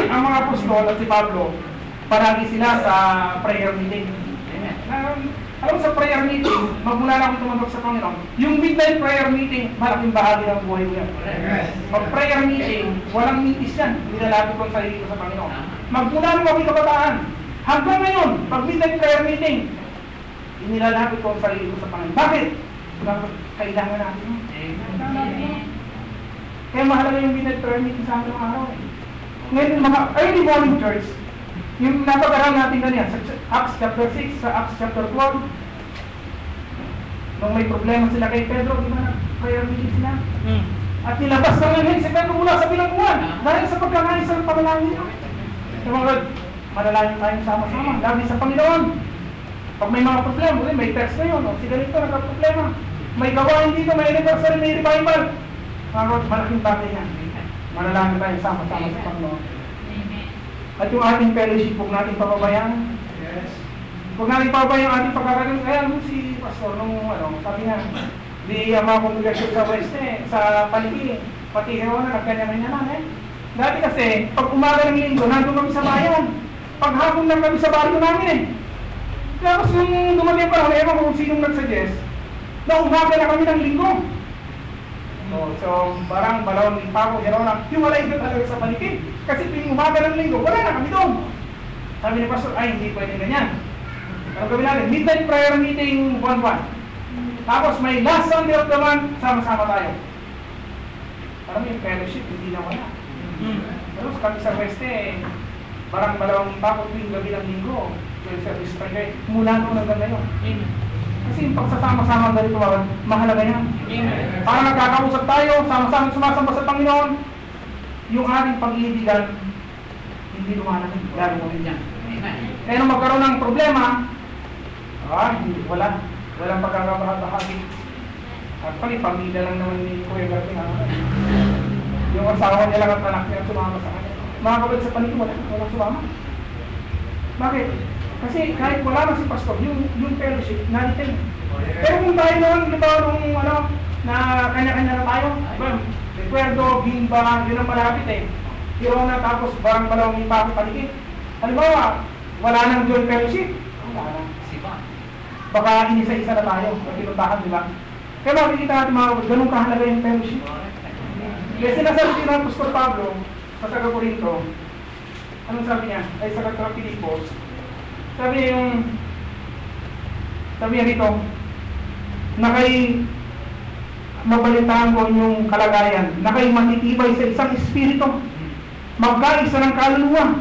ang mga apostol at si Pablo, palagi sila sa prayer meeting. Alam sa prayer meeting, magmula lang ako tumanggap sa Panginoon, yung midnight prayer meeting, malaking bahagi ng buhay ko yan. Pag prayer meeting, walang mitis yan, nilalapit ko ang sarili ko sa Panginoon. Magmula lang ako kabataan, hanggang ngayon, pag midnight prayer meeting, inilalapit ko ang sarili ko sa Panginoon. Bakit? Kailangan natin. Kaya mahalaga yung midnight prayer meeting sa ating araw. Ngayon, mga early morning church, yung napag-aral natin ganyan, sa Acts chapter 6, sa Acts chapter 12, nung may problema sila kay Pedro, di ba prayer meeting sila? At nilabas ng ngayon si Pedro mula sa bilangguan dahil sa pagkakaisa ng panalangin niya. Kaya mga manalangin tayong sama-sama, lagi sa Panginoon. Pag may mga problema, may text na yun, o si ganito, nagka-problema. May gawain dito, may anniversary, may revival. Malaking bagay yan. Manalangin tayo sama-sama sa Panginoon. At yung ating fellowship, huwag natin pababayaan. Huwag natin pababayaan yung ating pagkakaroon. Kaya si Pastor, sabi niya, di mga kongregasyon sa West sa Paligi, pati Hero na nagkanya-kanya na Dati kasi, pag umaga ng linggo, nandun kami sa bayan. Paghapon lang kami sa baryo namin Tapos yung dumating pa lang, ewan kung sinong nagsuggest, na umaga na kami ng linggo. So parang balawang lipa ko, gano'n lang. Hiwalay ko talaga sa paligid. Kasi tuwing umaga ng linggo, wala na kami doon. Sabi ni Pastor, ay hindi pwede ganyan. Ano gawin natin? Midnight prayer meeting 1-1. Tapos may last Sunday of the month, sama-sama tayo. Parang yung fellowship, hindi na wala. Pero kami sa West parang balawang lipa ko tuwing gabi ng linggo. Service prayer, mula noon hanggang ngayon. Kasi yung pagsasama-sama ganito, mahalaga yan. Para nagkakausap tayo, sama-sama sumasamba sa Panginoon, yung ating pag-iibigan, hindi lumalaki. Lalo mo rin yan. Kaya nung magkaroon ng problema, walang pagkakabahagi. Actually, pamilya lang naman ni Kuya Garping. Yung asawa niya lang at anak niya sumama sa kanya. Mga kapatid sa panito, walang sumama. Bakit? Kasi kahit wala na si pastor, yung fellowship, natin. Pero kung tayo naman, di ba, nung ano, na kanya-kanya na tayo, diba? Recuerdo, Bimba, yun ang malapit eh. Kirona, tapos barang balawang ipa ako paligid. Halimbawa, wala nang joint fellowship. Baka inisa-isa na tayo, magkilutahan, di ba? Kaya makikita natin mga kapatid, ganun kahalaga yung fellowship. Kaya sinasabi din ng Pastor Pablo, sa taga-Corinto, anong sabi niya? Ay sa taga-Pilipos, sabi niya rito, na kay mabalitaan ko yung kalagayan, na kay matitibay sa isang espiritu, magkaisa ng kaluluwa,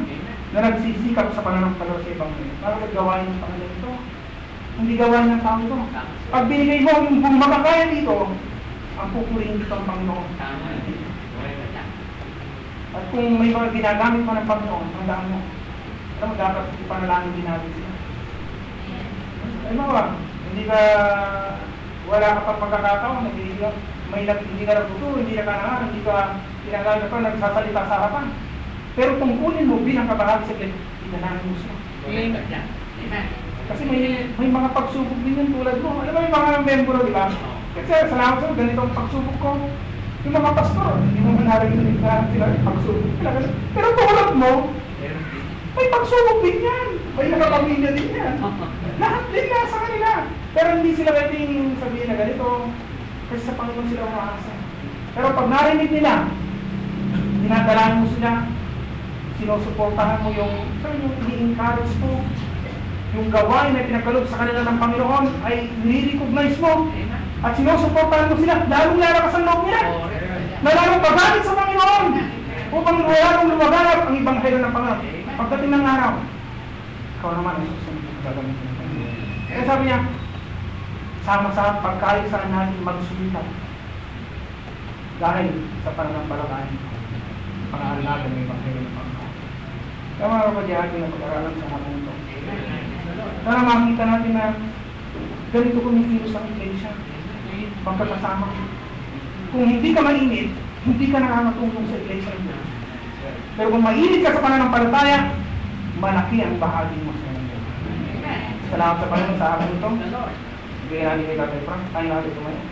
na nagsisikap sa pananampalataya sa Ebanghelyo. Para gawain ng Panginoon ito. Hindi gawain ng tao ito. Pag binigay mo, kung makakaya dito, ang pupurihin dito ang Panginoon. At kung may mga ginagamit mo ng Panginoon, tandaan mo. Alam mo, dapat ipanalangin din natin siya. Ay mga, hindi ka, wala ka pang pagkakataon, hindi ka nabuto, hindi ka nangahan, hindi ka ginagamit pa, nagsasalita sa harapan. Pero kung kunin mo bilang kabahagi sa Biblia, itanangin mo siya. Kasi may mga pagsubok din yun tulad mo. Alam mo yung mga membro, di ba? Kasi salamat sa ganito ang pagsubok ko. Yung mga pastor, hindi mo manaragin na sila yung pagsubok. Pero tulad mo, may pagsubok din yan. May nakapamilya din yan. Lahat din na sa kanila. Pero hindi sila pwedeng sabihin na ganito. Kasi sa Panginoon sila umaasa. Pero pag narinig nila, dinadalahan mo sila, sinusuportahan mo yung i-encourage mo, yung gawain na pinagkaloob sa kanila ng Panginoon ay nire-recognize mo at sinusuportahan mo sila, lalong lalakas ang loob nila na lalong pagamit sa Panginoon upang lalong lumaganap ang Ebanghelyo ng Panginoon. Pagdating ng araw, ikaw naman ang susunod na gagamitin ng Panginoon. Kaya sabi niya, sama-sama pagkaisa natin magsulitan dahil sa pananampalataya pangalaga ng Ebanghelyo ng Panginoon. Kaya mga kapatid, ating napag-aralan sa hapon ito. Para makita natin na ganito kumikilos ang iglesia. Magkakasama. Kung hindi ka mainit, hindi ka nakakatulong sa iglesia. Pero kung mainit ka sa pananampalataya, malaki ang bahagi mo sa inyo. Salamat sa Panginoon sa hapon ito. Bigyan natin kay Tatay Frank. Tayo natin tumayo.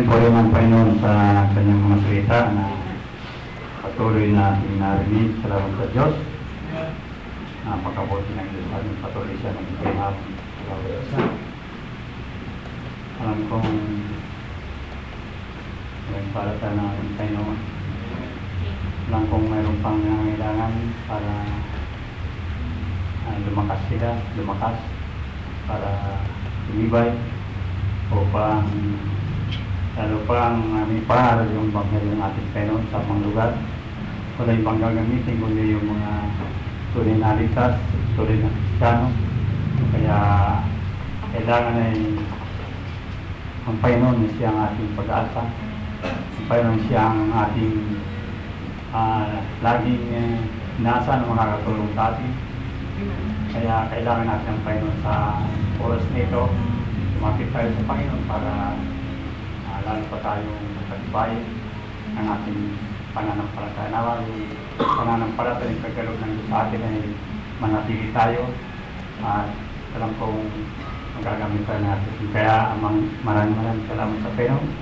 Purihin ang Panginoon sa kanyang mga salita na patuloy na ating narinig. Salamat sa Diyos. Napakabuti ng Diyos natin. Patuloy siya ng itinahap. Salamat sa alam kong may palata na ating Panginoon. Alam kong mayroon pang nangangailangan para lumakas sila, para lumibay upang lalo pa ang aming pangaral yung Ebanghelyo ng ating Panginoon sa mga lugar. Wala ibang gagamitin kundi yung mga tunay na ligtas, tunay na Kristiyano. Kaya kailangan ay ang Panginoon siya ang ating pag-asa. Ang Panginoon siya ang ating laging inaasahan na makakatulong sa atin. Kaya kailangan natin ang Panginoon sa oras nito. Lumapit tayo sa Panginoon para lalo pa tayong magkatibay ang ating pananampalataya. Nawa yung pananampalataya yung pagkaloob ng Diyos sa atin ay manatili tayo at alam kong magagamit tayo natin. Kaya maraming salamat sa Panginoon.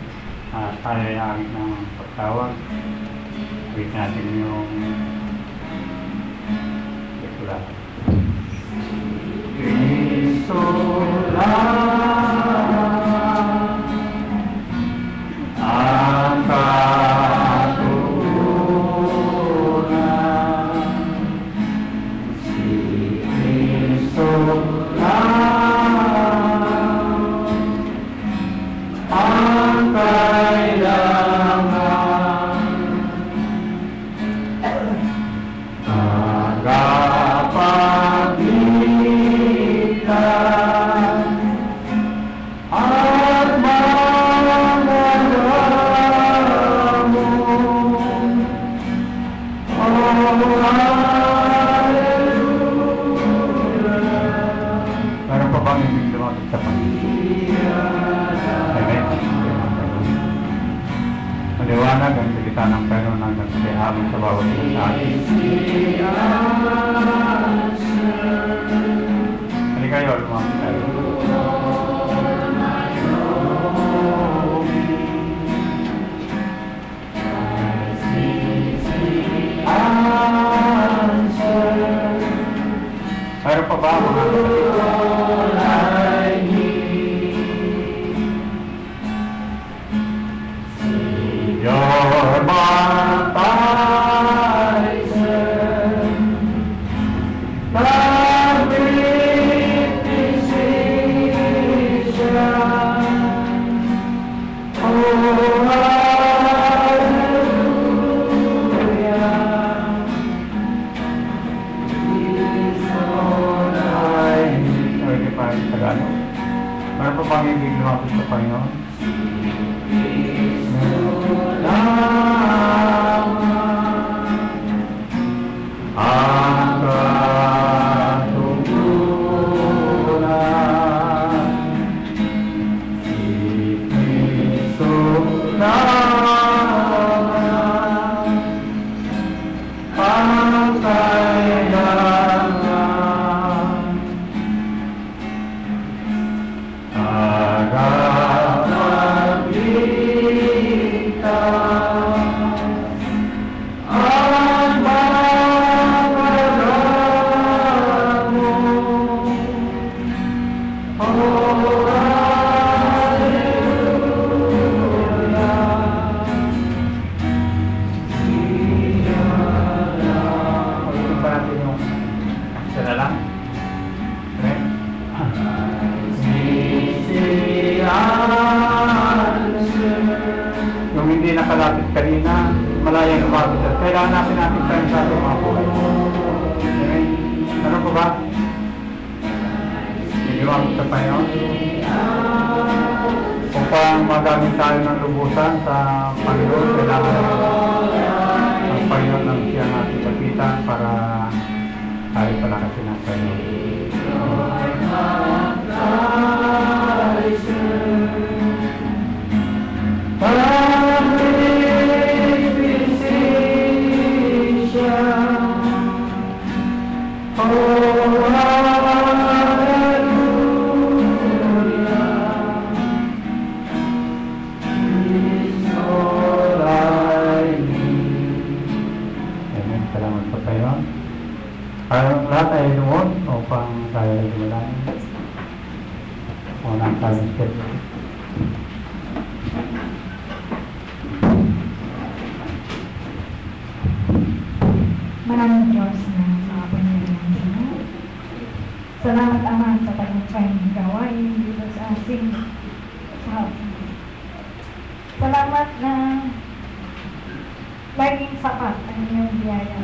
Tayo ay agit ng pagtawag. Agit natin yung itulat. Cristo ang katurunan, si Cristo lang ang kailangan. salita ng Panginoon na nagsasabi sa bawat isa sa atin. Hindi kayo, lumapit tayo. Mayroon pa ba mga Your baptizer, the great physician, oh hallelujah, is all I need. Pwede pa yung Tagalog. Meron pa bang hindi lumapit sa Panginoon? Ang katugunan si Kristo naman ang kailangan yung hindi nakalapit kanina, malayang lumapit. Kailangan natin tayo sa ating mga buhay. Okay? Ano po ba? Hindi lumapit sa Panginoon. Upang magamit tayo ng lubusan sa Panginoon, kailangan ang Panginoon ng siyang ating kapitan para tayo palakasin ng Panginoon. Salamat po tayo. Parang lahat ay lumuhod upang tayo ay dumalangin. Unang tayong step. Maraming Diyos na mga pangyayari ng Diyos. Salamat Ama sa tagumpay ng gawain dito sa ating house. Salamat na laging sapat ang inyong biyaya.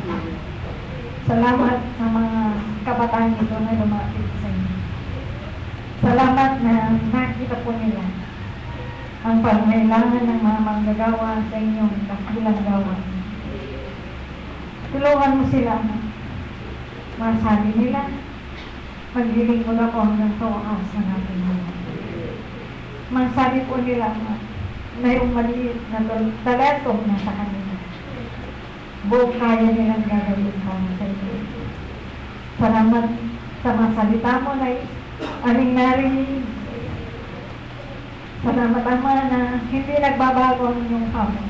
Salamat sa mga kabataan nito na lumapit sa inyo. Salamat na nakita po nila ang pangailangan ng mga manggagawa sa inyong dakilang gawain. Tulungan mo sila. Masabi nila, maglilingkod ako hanggang sa wakas ng ating buhay. Masabi po nila, mayroong maliit na talentong nasa kanila. Buong kaya nilang gagawin para sa iyo. Salamat sa mga salita mo na aming narinig. Salamat Ama na hindi nagbabago ang inyong hamon.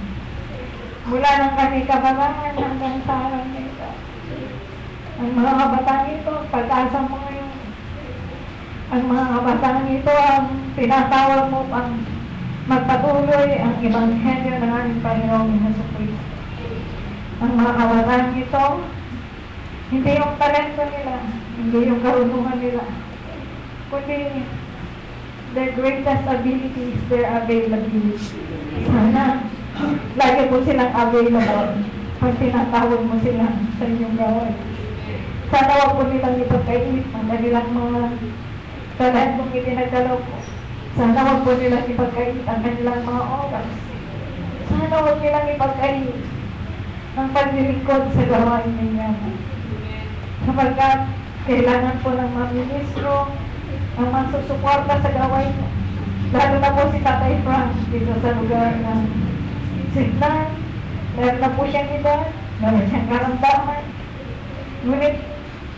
Mula ng kami kababangan hanggang sa araw nito. Ang mga kabataan ito, pag-asa mo ngayon. Ang mga kabataan ito ang tinatawag mo pang magpatuloy ang ebanghelyo ng aming Panginoong Jesucristo. Ang mga kabataan ito, hindi yung talento nila, hindi yung karunungan nila, kundi their greatest ability is their availability. Sana lagi po silang available pag tinatawag mo sila sa inyong gawin. Sana wag po nilang ipagkait ang kanilang mga talentong itinagdalaw po. Sana wag po nilang ipagkait ang kanilang mga oras. Sana wag nilang ipagkait ang paglilingkod sa gawain ninyo. Sapagkat kailangan po ng mga ministro ang masusuporta sa gawain. Lalo na po si Tatay Frank dito sa lugar ng Signan, Meron na po siyang edad, meron siyang karamdaman. Ngunit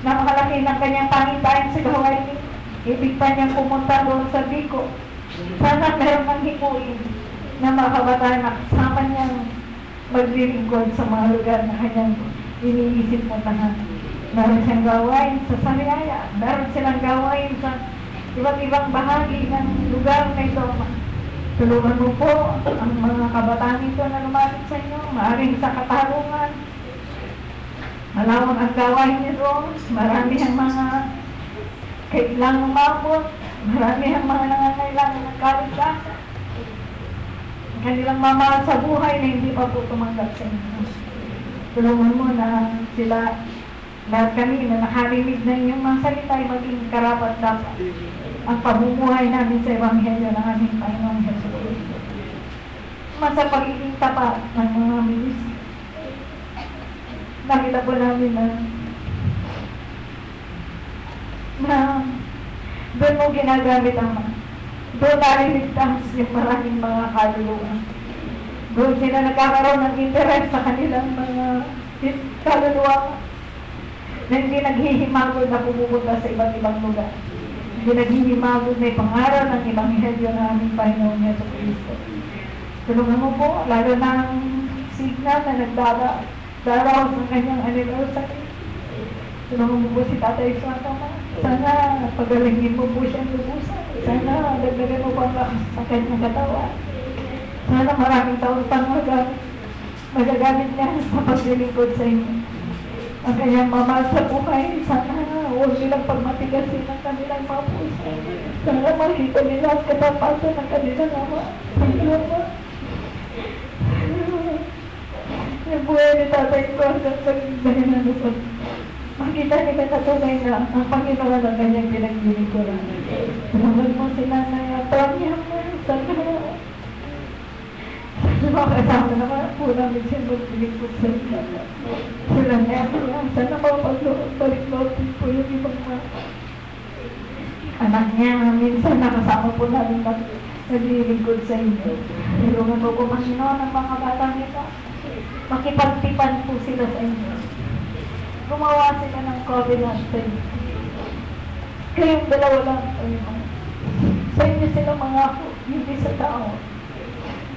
napakalaki ng kanyang pangitain sa gawain. Ibig pa niyang pumunta doon sa Biko. Sana meron ng himuin na mga kabataan na kasama niyang maglilingkod sa mga lugar na kanyang iniisip puntahan. Meron siyang gawain sa Sariaya, meron silang gawain sa iba't ibang bahagi ng lugar na ito. Tulungan mo po ang mga kabataan ito na lumapit sa inyo, maaaring sa katarungan. Malawang ang gawain niyo doon, marami ang mga kailangang umabot, marami ang mga nangangailangan ng kaligtasan. Ang kanilang mamahal sa buhay na hindi pa po tumanggap sa inyo. Tulungan mo na sila, lahat kami na nakarinig na inyong mga salita ay maging karapat dapat ang pamumuhay namin sa Ebanghelyo ng aming Panginoong Jesucristo. Sa pagiging tapat ng mga ministro. Nakita po namin na doon mo ginagamit ang doon naliligtas yung maraming mga kaluluwa. Doon sila nagkakaroon ng interes sa kanilang mga kaluluwa na hindi naghihimagod na pumupunta sa iba't ibang lugar. Hindi naghihimagod na ipangaral ng Ebanghelyo ng aming Panginoong Jesucristo. Tulungan mo po, lalo na ang signal na nagdaraw sa kanyang anniversary. Tulungan mo po si Tatay Suato. Sana pagalingin mo po siyang lubusan. Sana dagdagan mo po ang lakas sa kanyang katawan. Sana maraming taon pang magagamit niya sa paglilingkod sa inyo. Ang kanyang mamahal sa buhay, sana huwag nilang pagmatigasin ang kanilang mga puso. Sana makita nila ang katapatan ng kanilang ama. Yung buhay ni Tatay ko hanggang pagdahilan na makita nila na tunay na ang Panginoon ang kanyang pinaglilingkuran. Tulungan mo sila na Tonya mo, sana makasama naman po namin siya maglilingkod sa inyo. Sila na sana mapag-balik-loob po yung ibang mga anak niya. Minsan nakasama po namin naglilingkod sa inyo. Tulungan mo po Panginoon ang mga bata nito. Makipagtipan po sila sa inyo. Gumawa sila ng covenant sa inyo. Kayong dalawa lang sa inyo sila mga ako, hindi sa tao.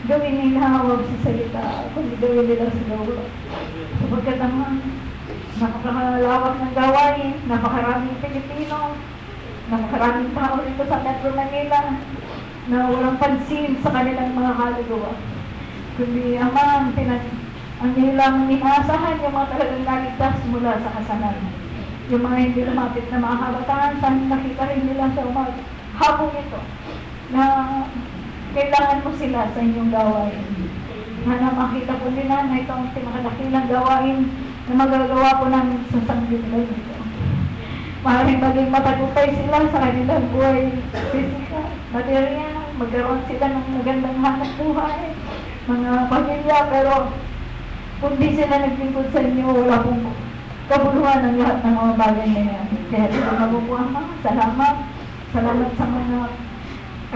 Gawin nila huwag sa salita, kundi gawin nila sa gawa. Sapagkat naman, napakalawak ng gawain, napakaraming Pilipino, napakaraming tao dito sa Metro Manila na walang pansin sa kanilang mga kaluluwa. Kundi ang nilang inaasahan yung mga talagang naligtas mula sa kasalanan. Yung mga hindi lumapit na mga kabataan, sana nakita rin nila sa hapong ito na kailangan mo sila sa inyong gawain. Sana makita po nila na itong pinakadakilang gawain na magagawa po namin sa sanggunilan nito. Maaaring maging matagumpay sila sa kanilang buhay, physical, material, magkaroon sila ng magandang hanap buhay, mga pamilya, pero kung di sila naglingkod sa inyo, wala pong kabuluhan ng lahat ng mga bagay na yan. Kaya tulungan mo po Ama, salamat. Salamat sa mga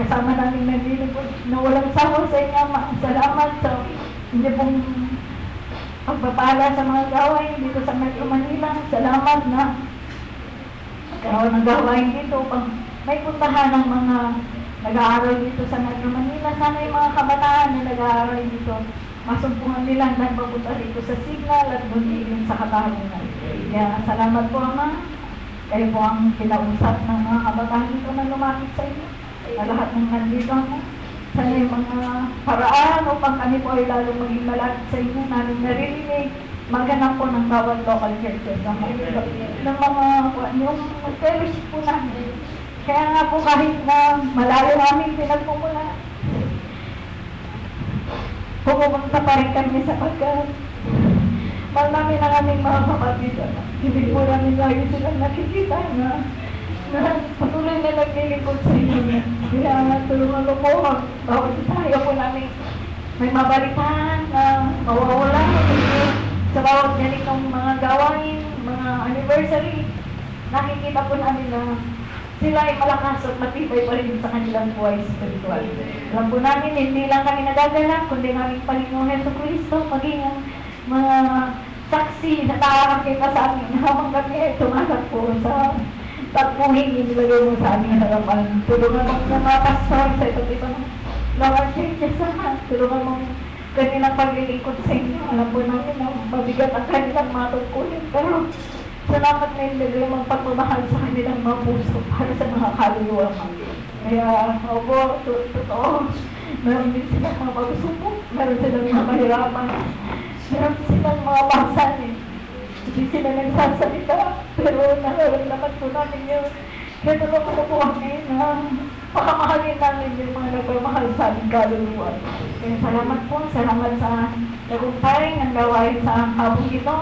kasama namin naglilingkod na walang sawa sa inyo, Ama. Salamat sa hindi pong pagpapala sa mga gawain dito sa Metro Manila. Salamat na magkaroon ng gawain dito. May puntahan ng mga nag-aaral dito sa Metro Manila. Sana yung mga kabataan na nag-aaral dito, masumpungan nila na papunta dito sa signal at bunilin sa katarungan. Kaya salamat po Ama. Kayo po ang kinausap ng mga kabataan dito na lumapit sa inyo. Sa lahat ng nandito Ama. Sana yung mga paraan upang kami po ay lalo maging malapit sa inyo namin naririnig. Maghanap po ng bawat local churches ng mga yung fellowship po namin. Kaya nga po kahit na malayo namin pinagpumula, pumupunta pa rin kami sapagkat mahal namin ang aming mga kapatid. Hindi po namin lagi silang nakikita na patuloy na naglilingkod sa inyo. Kaya tulungan ko po, bawat tayo po namin may mabalitaan na mawawala sa bawat ganitong mga gawain, mga anniversary. Nakikita po namin na sila ay malakas at matibay pa rin sa kanilang buhay spiritual. Alam po namin, hindi lang kami nagagalak, kundi namin Panginoon Jesucristo, maging ang mga saksi na nakakakita sa amin habang kami ay tumatakbo sa takbuhin inilagay mo sa aming harapan. Tulungan mo ng mga pastor sa iba't ibang local churches sa tulungan mo kanilang paglilingkod sa inyo. Alam po namin na mabigat ang kanilang mga tungkulin, pero salamat na ilagay mong pagmamahal sa kanilang mga puso para sa mga kaluluwa. Kaya, opo, totoo, meron din silang mga pagsusubok, meron silang mga kahirapan, meron silang mga pasanin. Hindi sila nagsasalita, pero nararamdaman po namin yun. Kaya tulungan mo po kami na pakamahalin namin yung mga nagmamahal sa aming kaluluwa. Kaya salamat po, salamat sa tagumpay ng gawain sa hapong ito.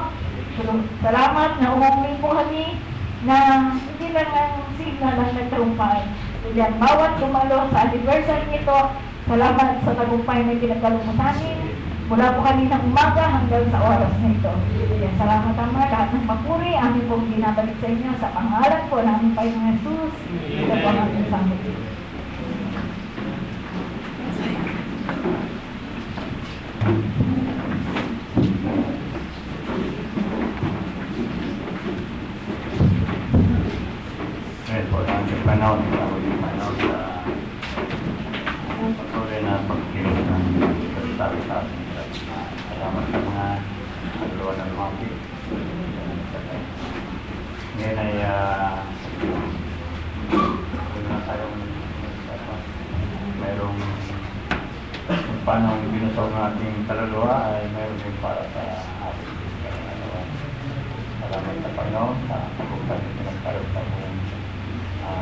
Salamat na umuwi po kami na hindi lang ang signal ang nagtagumpay. Kundi ang bawat dumalo sa anniversary nito, salamat sa tagumpay na pinagkalong mo sa amin. Mula po kaninang umaga hanggang sa oras na ito. Kaya salamat Ama, lahat ng papuri, amin pong binabalik sa inyo sa pangalan po ng aming Panginoong Jesus. Ito po ang aming samot. Ngayon po, ang panahon sa patuloy na pagkilos ng pagsasabi sa atin. Salamat sa mga kaluluwa ng mga pili. Ngayon ay kung na tayong mayroong kung paano binusog ng ating kaluluwa ay mayroon din para sa ating kaluluwa. Salamat sa Panginoon sa pagkukan ng pinagkaroon sa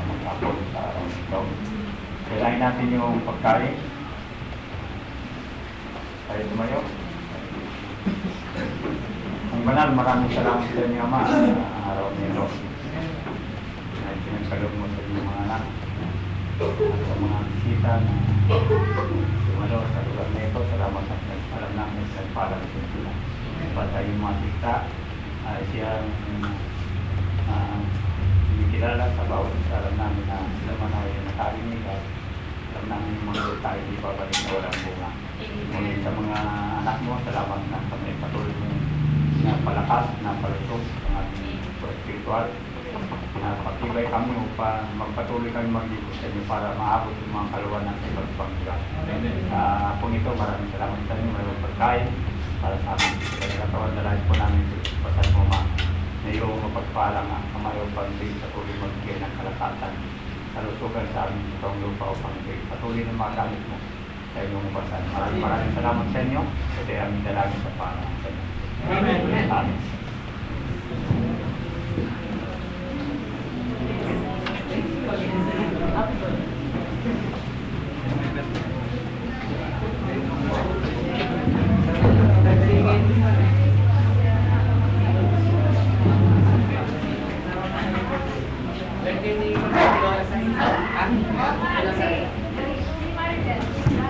mag-apod sa araw nito. Kailangan natin yung pagkain. Tayo tumayo. Ang banal, maraming salamat sa inyo, Ama, sa araw nito. Ay pinagkalog mo sa inyong mga anak at sa mga bisita na tumalo sa lugar na ito. Salamat at alam namin sa palang sila. Basta yung mga sikta ay siyang kilala sa bawat isa. Alam namin na sila man ay nakarinig at alam namin yung mga tayo di babalik na walang bunga. Ngunit sa mga anak mo, salamat na kami patuloy mo na palakas, na palusog ang ating spiritual. Na pagtibay kami upang magpatuloy kami mag-ibig sa inyo para maabot yung mga kaluwan ng ibang panggilan. Kung ito, maraming salamat sa inyo. Mayroong pagkain para sa amin. Kaya katawan na lahat po namin pasan mo ma na iyong mapagpalang ang kamayong pag-ibig sa tuloy mag-ibig ng kalakatan. Kalusugan sa amin itong lupa upang patuloy na magamit mo sa inyong basan. Maraming salamat sa inyo. Kasi aming dalangin sa panahon sa inyo. Amen.